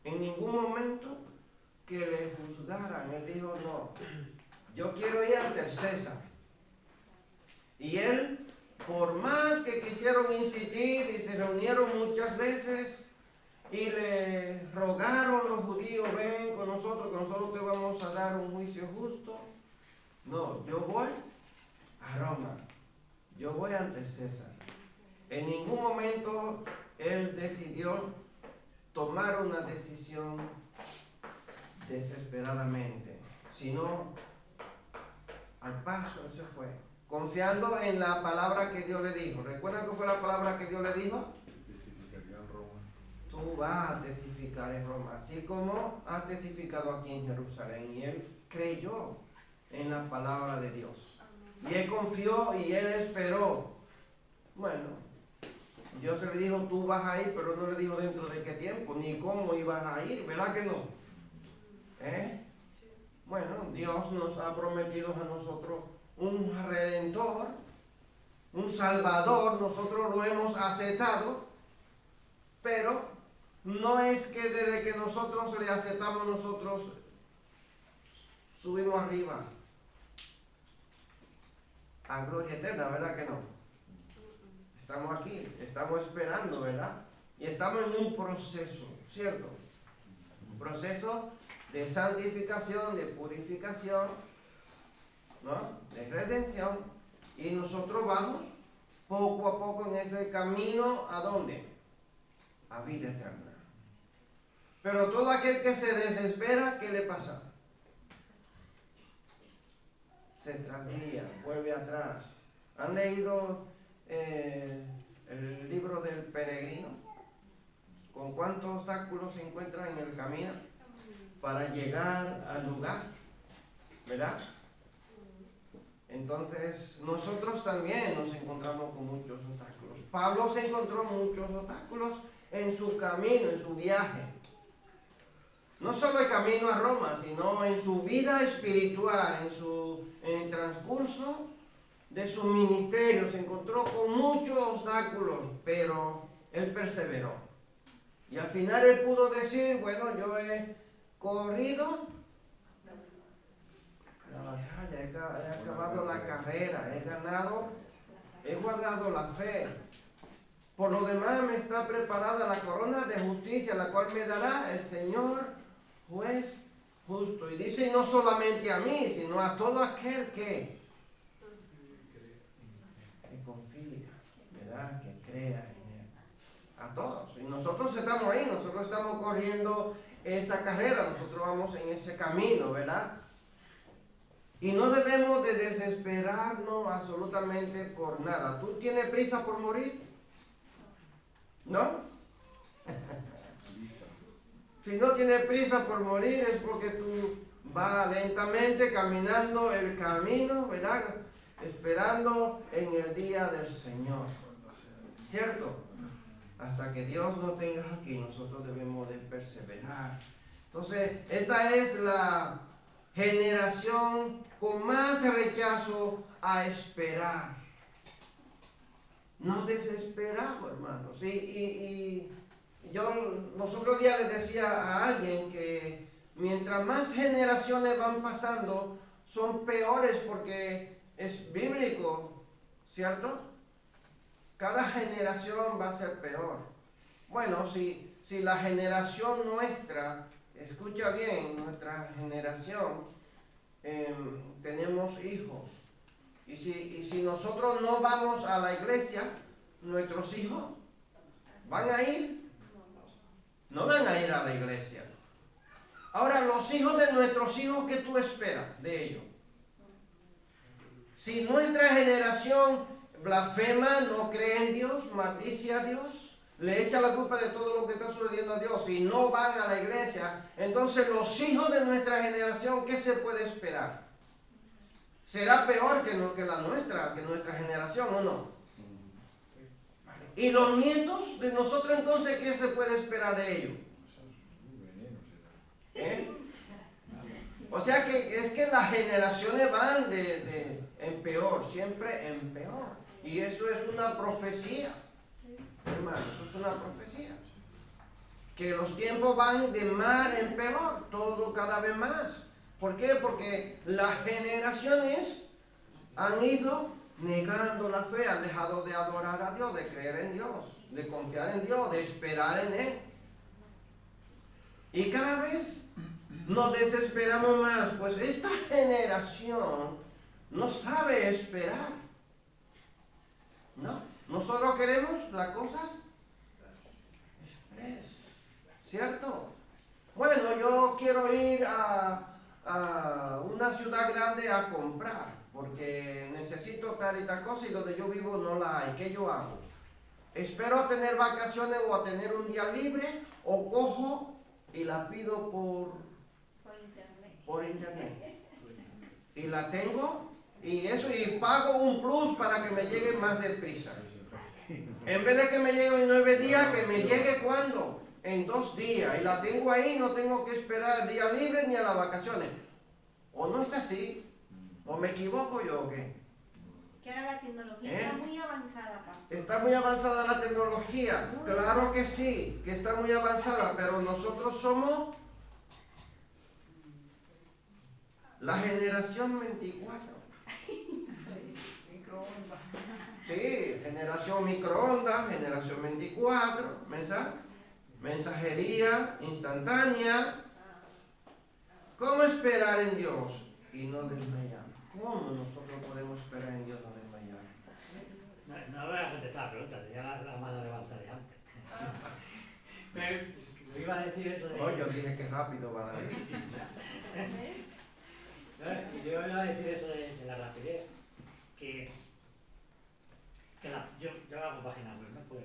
Speaker 1: en ningún momento que le juzgaran. Él dijo, no, yo quiero ir ante César. Y él, por más que quisieron insistir y se reunieron muchas veces y le rogaron los judíos, ven con nosotros te vamos a dar un juicio justo. No, yo voy a Roma, yo voy ante César. En ningún momento él decidió tomar una decisión desesperadamente, sino al paso él se fue, confiando en la palabra que Dios le dijo. ¿Recuerdan qué fue la palabra que Dios le dijo?
Speaker 6: Testificaría en Roma.
Speaker 1: Tú vas a testificar en Roma, así como has testificado aquí en Jerusalén. Y él creyó en la palabra de Dios. Y él confió y él esperó. Bueno, Dios le dijo, tú vas a ir, pero no le dijo dentro de qué tiempo, ni cómo ibas a ir, ¿verdad que no? Bueno, Dios nos ha prometido a nosotros un redentor, un salvador, nosotros lo hemos aceptado, pero no es que desde que nosotros le aceptamos, nosotros subimos arriba a gloria eterna, ¿verdad que no? Estamos aquí, estamos esperando, ¿verdad? Y estamos en un proceso, ¿cierto? Un proceso de santificación, de purificación, ¿no? De redención. Y nosotros vamos poco a poco en ese camino, ¿a dónde? A vida eterna. Pero todo aquel que se desespera, ¿qué le pasa? Se trasvía, vuelve atrás. ¿Han leído el libro del peregrino? ¿Con cuántos obstáculos se encuentra en el camino para llegar al lugar? ¿Verdad? Entonces, nosotros también nos encontramos con muchos obstáculos. Pablo se encontró muchos obstáculos en su camino, en su viaje. No solo el camino a Roma, sino en su vida espiritual, en el transcurso de su ministerio. Se encontró con muchos obstáculos, pero él perseveró. Y al final él pudo decir, bueno, yo he corrido la batalla, he acabado la carrera, he ganado, he guardado la fe. Por lo demás me está preparada la corona de justicia, la cual me dará el Señor juez justo. Y dice, no solamente a mí, sino a todo aquel que confía, ¿verdad? Que crea en él. A todos. Y nosotros estamos ahí, nosotros estamos corriendo esa carrera, nosotros vamos en ese camino, ¿verdad? Y no debemos de desesperarnos absolutamente por nada. ¿Tú tienes prisa por morir? ¿No? Si no tienes prisa por morir es porque tú vas lentamente caminando el camino, ¿verdad? Esperando en el día del Señor. ¿Cierto? Hasta que Dios nos tenga aquí, nosotros debemos de perseverar. Entonces, esta es la generación con más rechazo a esperar. Nos desesperamos, hermanos. Y yo los otros días les decía a alguien que mientras más generaciones van pasando, son peores porque es bíblico, ¿cierto? Cada generación va a ser peor. Bueno, si la generación nuestra escucha bien, nuestra generación tenemos hijos. Y si nosotros no vamos a la iglesia, nuestros hijos van a ir. No van a ir a la iglesia. Ahora, los hijos de nuestros hijos, ¿qué tú esperas de ellos? Si nuestra generación blasfema, no cree en Dios, maldice a Dios, le echa la culpa de todo lo que está sucediendo a Dios y no van a la iglesia, entonces los hijos de nuestra generación, ¿qué se puede esperar? ¿Será peor que la nuestra, que nuestra generación o no? ¿Y los nietos de nosotros entonces qué se puede esperar de ellos? O sea que es que las generaciones van en peor, siempre en peor. Y eso es una profecía, hermano, eso es una profecía. Que los tiempos van de mal en peor, todo cada vez más. ¿Por qué? Porque las generaciones han ido negando la fe, han dejado de adorar a Dios, de creer en Dios, de confiar en Dios, de esperar en Él. Y cada vez nos desesperamos más, pues esta generación no sabe esperar. No, nosotros queremos las cosas express, ¿cierto? Bueno, yo quiero ir a una ciudad grande a comprar, porque necesito tal y tal cosa y donde yo vivo no la hay. ¿Qué yo hago? Espero a tener vacaciones o a tener un día libre, o cojo y la pido por internet. Y la tengo y pago un plus para que me llegue más deprisa. En vez de que me llegue en 9 días, que me llegue ¿cuándo? En 2 días. Y la tengo ahí, no tengo que esperar el día libre ni a las vacaciones. ¿O no es así? ¿O me equivoco yo o qué?
Speaker 7: Que ahora la tecnología está muy avanzada, pastor.
Speaker 1: Está muy avanzada la tecnología. Claro que sí, que está muy avanzada, pero nosotros somos la generación 24. Sí, generación microondas, generación 24, mensajería instantánea. ¿Cómo esperar en Dios y no desmayar? ¿Cómo nosotros podemos esperar en Dios y no desmayar?
Speaker 4: No voy a contestar la pregunta, tenía la mano levantada de antes. Me iba a decir eso de...
Speaker 1: Oh, yo dije que rápido va a dar.
Speaker 4: Yo iba a decir eso de la rapidez, yo hago páginas web, ¿no? Pues,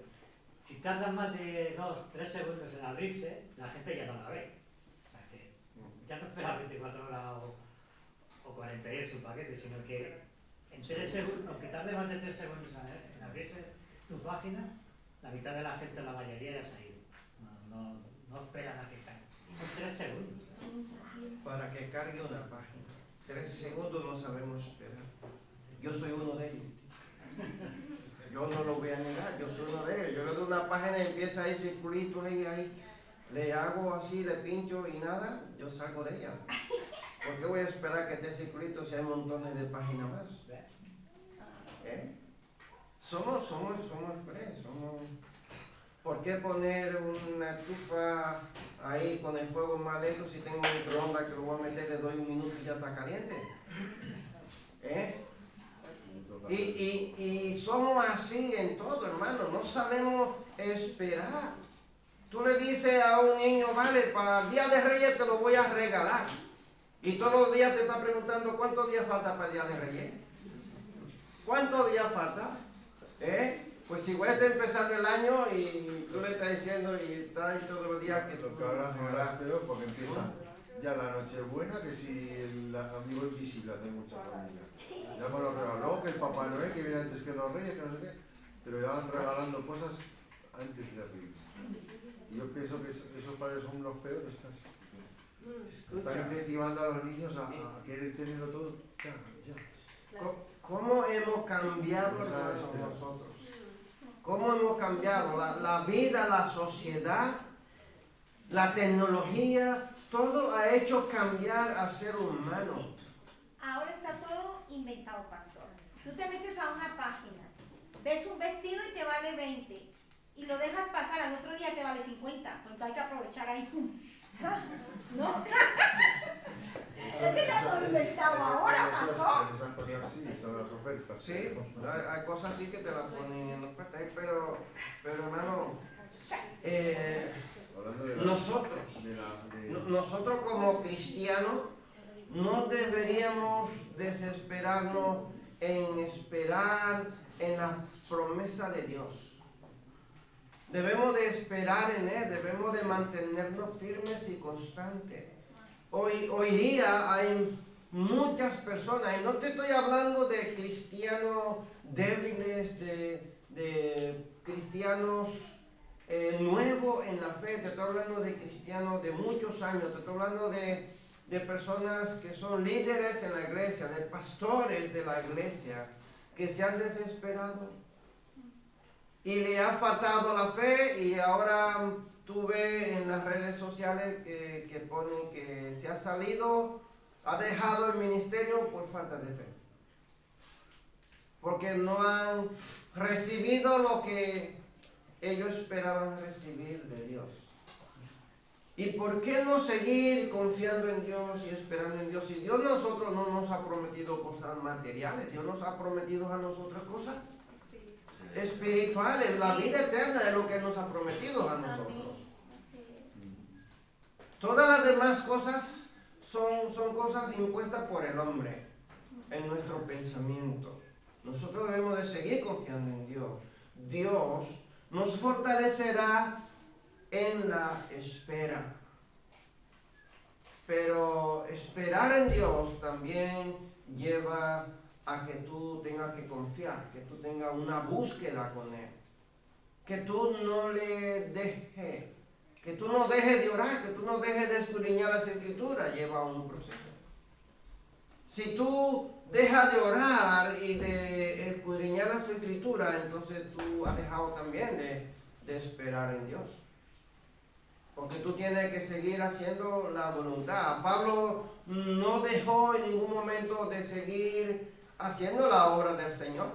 Speaker 4: si tardan más de 2-3 segundos en abrirse, la gente ya no la ve. O sea que ya no espera 24 horas o 48 un paquete, sino que en 3 segundos, aunque tarde más de 3 segundos en abrirse tu página, la mitad de la gente, la mayoría ya se ha ido. No esperan a que caiga. Son 3 segundos.
Speaker 1: Para que cargue una página. 3 segundos no sabemos esperar. Yo soy uno de ellos. Yo no lo voy a negar, yo soy uno de ellos. Yo le doy una página y empieza ahí circulitos ahí. Le hago así, le pincho y nada, yo salgo de ella. ¿Por qué voy a esperar que esté circulito si hay montones de páginas más? Somos express, ¿Por qué poner una estufa ahí con el fuego más lento si tengo un microondas que lo voy a meter, le doy 1 minuto y ya está caliente? Y somos así en todo, hermano, no sabemos esperar. Tú le dices a un niño, vale, para el Día de Reyes te lo voy a regalar. Y todos los días te está preguntando, ¿cuántos días falta para el Día de Reyes? ¿Cuántos días falta? Pues si voy a estar empezando el año y tú le estás diciendo y está ahí todos los días que...
Speaker 6: Lo que ahora es peor porque empieza ya la Nochebuena, que si el amigo invisible hace mucha familia. Ya con los regalos, que el Papá Noel que viene antes que los Reyes, que no sé qué, pero ya van regalando cosas antes de abrir. Y yo pienso que esos padres son los peores casi. Están incentivando a los niños a querer tenerlo todo ya.
Speaker 1: ¿Cómo hemos cambiado nosotros? ¿Cómo hemos cambiado? La vida, la sociedad, la tecnología, todo ha hecho cambiar al ser humano.
Speaker 7: Ahora está todo inventado, pastor. Tú te metes a una página, ves un vestido y te vale 20, y lo dejas pasar, al otro día te vale 50, porque hay que aprovechar ahí.
Speaker 1: Sí, hay cosas así que te las ponen en oferta, pero hermano,
Speaker 6: Hablando de
Speaker 1: nosotros como cristianos no deberíamos desesperarnos en esperar en la promesa de Dios. Debemos de esperar en Él, debemos de mantenernos firmes y constantes. Hoy día hay muchas personas, y no te estoy hablando de cristianos débiles, de cristianos nuevos en la fe, te estoy hablando de cristianos de muchos años, te estoy hablando de personas que son líderes en la iglesia, de pastores de la iglesia, que se han desesperado y le ha faltado la fe, y ahora tú ves en las redes sociales que ponen que se ha salido, ha dejado el ministerio por falta de fe, porque no han recibido lo que ellos esperaban recibir de Dios. ¿Y por qué no seguir confiando en Dios y esperando en Dios? Si Dios nosotros no nos ha prometido cosas materiales, Dios nos ha prometido a nosotros cosas espirituales. La vida eterna es lo que nos ha prometido a nosotros. Todas las demás cosas son cosas impuestas por el hombre en nuestro pensamiento. Nosotros debemos de seguir confiando en Dios. Dios nos fortalecerá en la espera. Pero esperar en Dios también lleva a que tú tengas que confiar, que tú tengas una búsqueda con Él, que tú no le dejes, que tú no dejes de orar, que tú no dejes de escudriñar las Escrituras. Lleva un proceso. Si tú dejas de orar y de escudriñar las Escrituras, entonces tú has dejado también de esperar en Dios. Porque tú tienes que seguir haciendo la voluntad. Pablo no dejó en ningún momento de seguir haciendo la obra del Señor.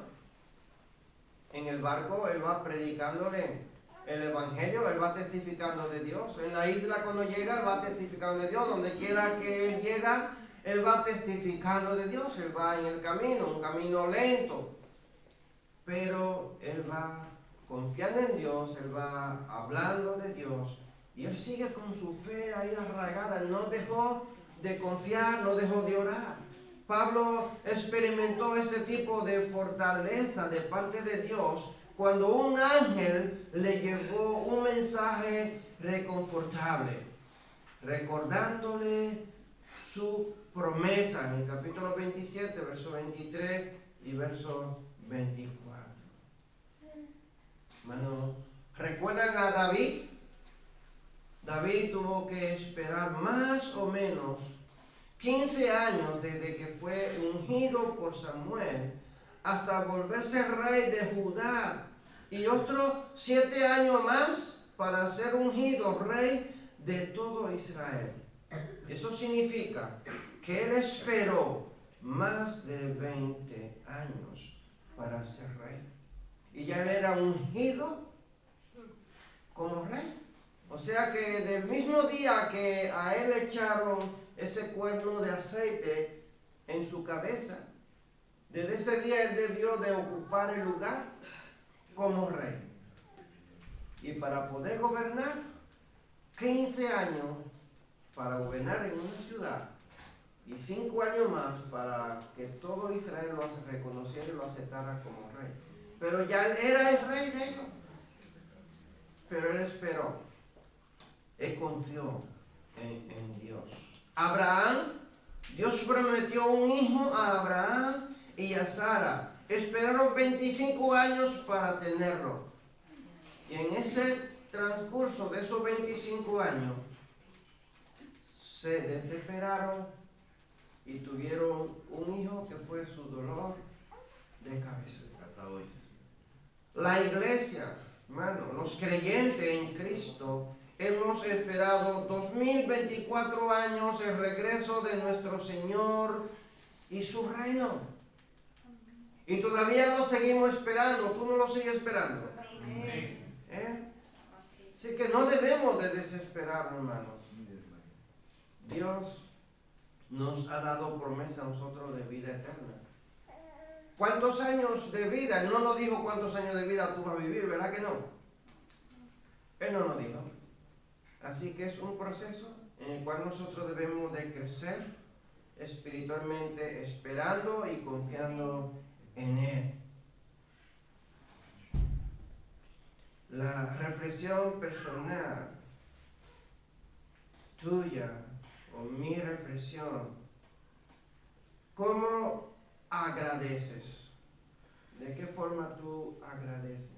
Speaker 1: En el barco él va predicándole el Evangelio, él va testificando de Dios. En la isla cuando llega, él va testificando de Dios. Donde quiera que él llega, él va testificando de Dios. Él va en el camino, un camino lento. Pero él va confiando en Dios, él va hablando de Dios. Y él sigue con su fe ahí arraigada. No dejó de confiar, no dejó de orar. Pablo experimentó este tipo de fortaleza de parte de Dios cuando un ángel le llevó un mensaje reconfortable, recordándole su promesa en el capítulo 27, verso 23 y verso 24. Hermano, ¿recuerdan a David? David tuvo que esperar más o menos 15 años desde que fue ungido por Samuel hasta volverse rey de Judá, y otros 7 años más para ser ungido rey de todo Israel. Eso significa que él esperó más de 20 años para ser rey, y ya él era ungido como rey. O sea que del mismo día que a él le echaron ese cuerno de aceite en su cabeza, desde ese día él debió de ocupar el lugar como rey. Y para poder gobernar, 15 años para gobernar en una ciudad y 5 años más para que todo Israel lo reconociera y lo aceptara como rey. Pero ya él era el rey de ellos. Pero él esperó. Él confió en Dios. Abraham, Dios prometió un hijo a Abraham y a Sara. Esperaron 25 años para tenerlo. Y en ese transcurso de esos 25 años, se desesperaron y tuvieron un hijo que fue su dolor de cabeza.
Speaker 3: Hasta hoy.
Speaker 1: La iglesia, hermano, los creyentes en Cristo, hemos esperado 2024 años el regreso de nuestro Señor y su reino. Y todavía lo seguimos esperando. ¿Tú no lo sigues esperando? Así que no debemos de desesperar, hermanos. Dios nos ha dado promesa a nosotros de vida eterna. ¿Cuántos años de vida? Él no nos dijo cuántos años de vida tú vas a vivir, ¿verdad que no? Él no nos dijo. Así que es un proceso en el cual nosotros debemos de crecer espiritualmente, esperando y confiando en Él. La reflexión personal tuya o mi reflexión, ¿cómo agradeces? ¿De qué forma tú agradeces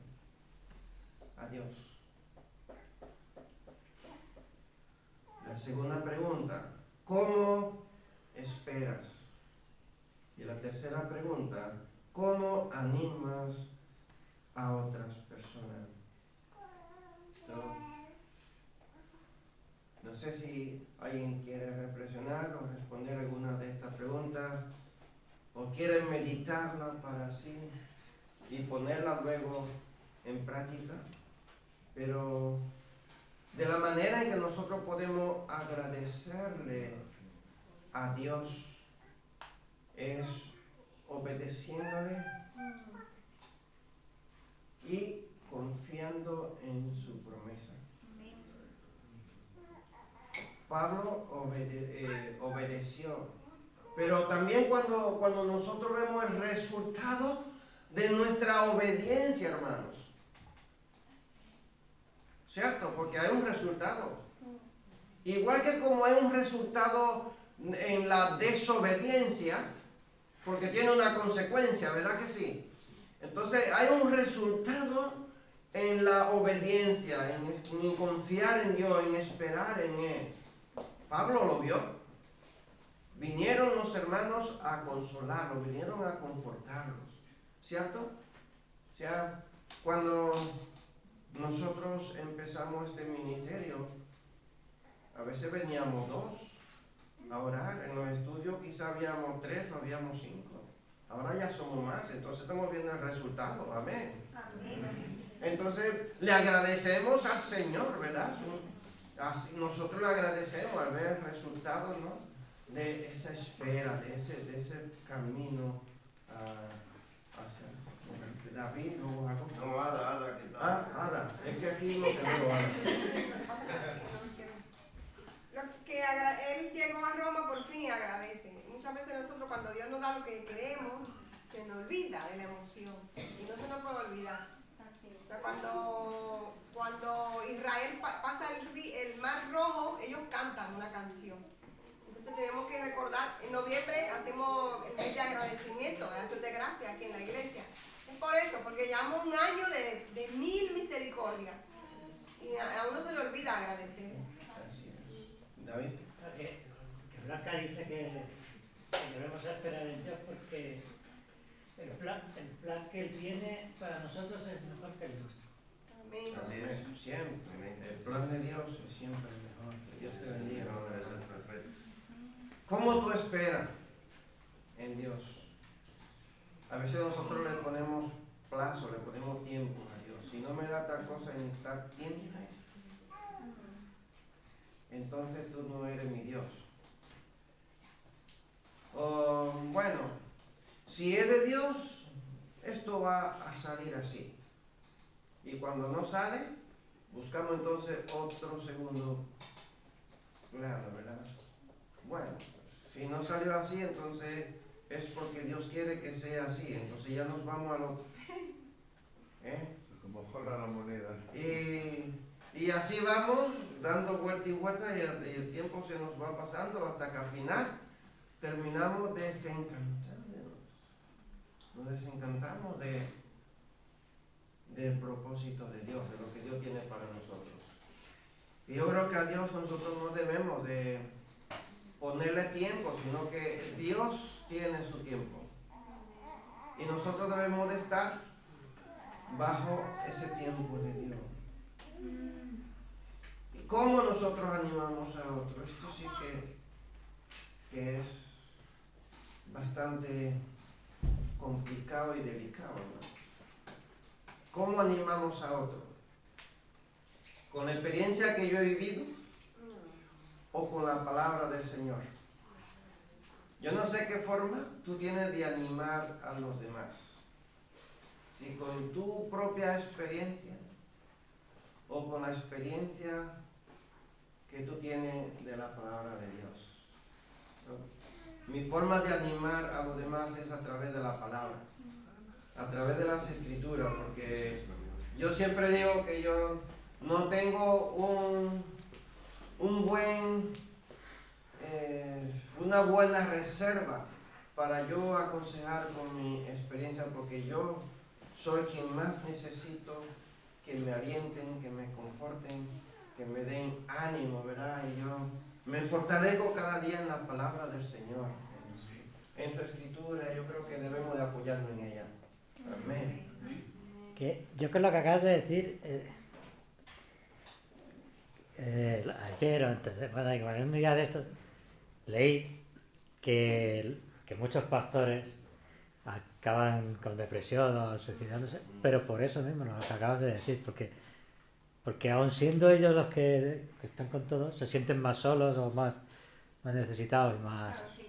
Speaker 1: a Dios? La segunda pregunta, ¿cómo esperas? Y la tercera pregunta, ¿cómo animas a otras personas? No sé si alguien quiere reflexionar o responder alguna de estas preguntas o quiere meditarla para sí y ponerla luego en práctica, pero de la manera en que nosotros podemos agradecerle a Dios es obedeciéndole y confiando en su promesa. Pablo obedeció, pero también cuando nosotros vemos el resultado de nuestra obediencia, hermanos, ¿cierto? Porque hay un resultado. Igual que como hay un resultado en la desobediencia, porque tiene una consecuencia, ¿verdad que sí? Entonces hay un resultado en la obediencia, en confiar en Dios, en esperar en Él. Pablo lo vio. Vinieron los hermanos a consolarlos, vinieron a confortarlos, ¿cierto? O sea, cuando nosotros empezamos este ministerio, a veces veníamos 2 a orar. En los estudios quizá habíamos 3 o habíamos 5. Ahora ya somos más, entonces estamos viendo el resultado. Amén. Entonces le agradecemos al Señor, ¿verdad? Así nosotros le agradecemos al ver el resultado, ¿no? De esa espera, de ese camino hacia David.
Speaker 3: No, Ada, ¿qué tal?
Speaker 1: Ada, es que aquí no te veo, Ada.
Speaker 2: Él llegó a Roma por fin y agradece. Muchas veces nosotros cuando Dios nos da lo que queremos, se nos olvida de la emoción y no se nos puede olvidar. O sea, cuando Israel pasa el Mar Rojo, ellos cantan una canción. Entonces tenemos que recordar, en noviembre hacemos el mes de agradecimiento, de acción de gracia aquí en la iglesia. Es por eso, porque llevamos un año de 1000 misericordias y a uno se le olvida agradecer.
Speaker 1: Así es. David.
Speaker 4: Que Blanca dice que debemos esperar en Dios porque el plan que Él tiene para nosotros es mejor que el nuestro.
Speaker 2: Amén.
Speaker 3: Así es.
Speaker 1: Siempre. El plan de Dios es siempre el mejor. Que Dios te bendiga.
Speaker 3: No debe ser perfecto.
Speaker 1: ¿Cómo tú esperas en Dios? A veces nosotros le ponemos plazo, le ponemos tiempo a Dios. Si no me da tal cosa en tal tiempo, entonces tú no eres mi Dios. O bueno, si es de Dios, esto va a salir así. Y cuando no sale, buscamos entonces otro segundo plano, ¿verdad? Bueno, si no salió así, entonces es porque Dios quiere que sea así. Entonces ya nos vamos al otro.
Speaker 6: Como jorra la moneda.
Speaker 1: Y así vamos, dando vuelta y vuelta, y el tiempo se nos va pasando hasta que al final terminamos desencantándonos. Nos desencantamos del propósito de Dios, de lo que Dios tiene para nosotros. Y yo creo que a Dios nosotros no debemos de ponerle tiempo, sino que Dios tiene su tiempo. Y nosotros debemos de estar bajo ese tiempo de Dios. ¿Y cómo nosotros animamos a otros? Esto sí que es bastante complicado y delicado, ¿no? ¿Cómo animamos a otros? ¿Con la experiencia que yo he vivido o con la palabra del Señor? Yo no sé qué forma tú tienes de animar a los demás. Si con tu propia experiencia o con la experiencia que tú tienes de la palabra de Dios. ¿No? Mi forma de animar a los demás es a través de la palabra, a través de las escrituras, porque yo siempre digo que yo no tengo una buena reserva para yo aconsejar con mi experiencia, porque yo soy quien más necesito que me alienten, que me conforten, que me den ánimo, ¿verdad? Y yo me fortalezco cada día en la palabra del Señor, en su escritura. Yo creo que debemos de apoyarnos en ella. Amén.
Speaker 10: Que yo con lo que acabas de decir, ayer o antes, bueno, en un día de esto, leí que muchos pastores acaban con depresión o suicidándose, pero por eso mismo, lo que acabas de decir, porque aun siendo ellos los que están con todo, se sienten más solos o más necesitados y más...
Speaker 7: Claro,